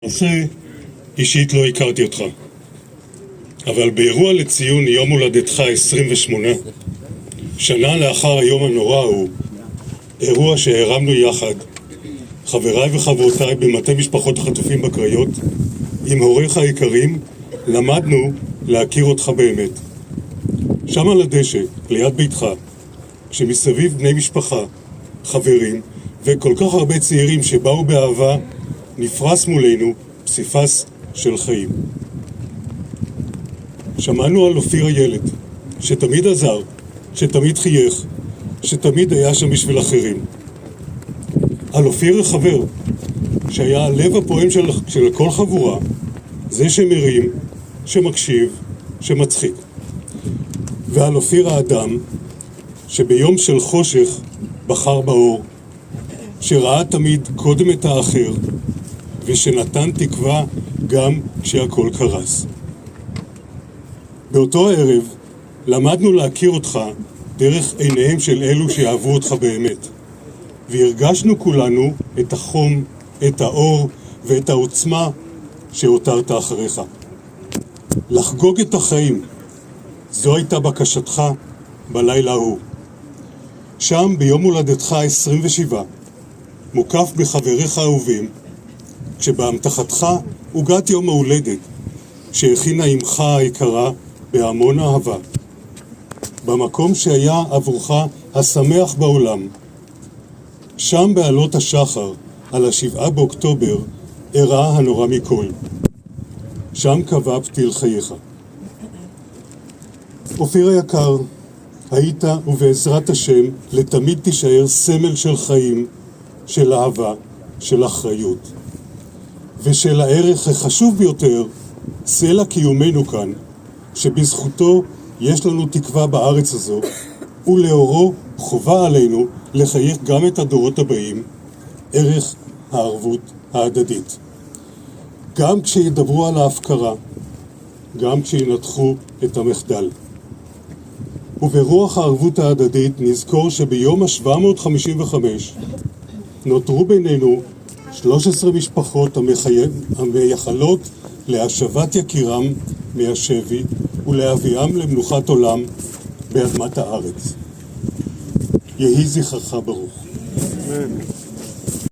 למעשה, אישית לא הכרתי אותך, אבל באירוע לציון יום הולדתך 28, שנה לאחר היום הנורא ההוא, אירוע שהרמנו יחד, חבריי וחברותיי במטה משפחות החטופים בקריות, עם הוריך היקרים, למדנו להכיר אותך באמת. שם על הדשא, ליד ביתך, כשמסביב בני משפחה, חברים וכל כך הרבה צעירים שבאו באהבה, נפרס מולנו פסיפס של חיים. שמענו על אופיר הילד, שתמיד עזר, שתמיד חייך, שתמיד היה שם בשביל אחרים. על אופיר החבר, שהיה הלב הפועם של כל חבורה, זה שמרים, שמקשיב, שמצחיק. ועל אופיר האדם, שביום של חושך בחר באור, שראה תמיד קודם את האחר, ושנתן תקווה גם כשהכל קרס. באותו הערב למדנו להכיר אותך דרך עיניהם של אלו שאהבו אותך באמת, והרגשנו כולנו את החום, את האור ואת העוצמה שהותרת אחריך. לחגוג את החיים, זו הייתה בקשתך בלילה ההוא. שם ביום הולדתך 27, מוקף בחבריך האהובים, כשבאמתחתך עוגת יום ההולדת שהכינה אמך היקרה בהמון אהבה, במקום שהיה עבורך השמח בעולם. שם בעלות השחר על ה7 באוקטובר אירע הנורא מכל. שם קבע פתיל חייך. אופיר היקר, היית ובעזרת השם לתמיד תישאר סמל של חיים, של אהבה, של אחריות, ושל הערך החשוב ביותר, סלע קיומנו כאן, שבזכותו יש לנו תקווה בארץ הזו, ולאורו חובה עלינו לחייך גם את הדורות הבאים, ערך הערבות ההדדית. גם כשידברו על ההפקרה, גם כשינתחו את המחדל. וברוח הערבות ההדדית נזכור שביום ה-755 נותרו בינינו 13 משפחות המייחלות להשבת יקירם מהשבי ולהביאם למנוחת עולם באדמת הארץ. יהי זכרך ברוך.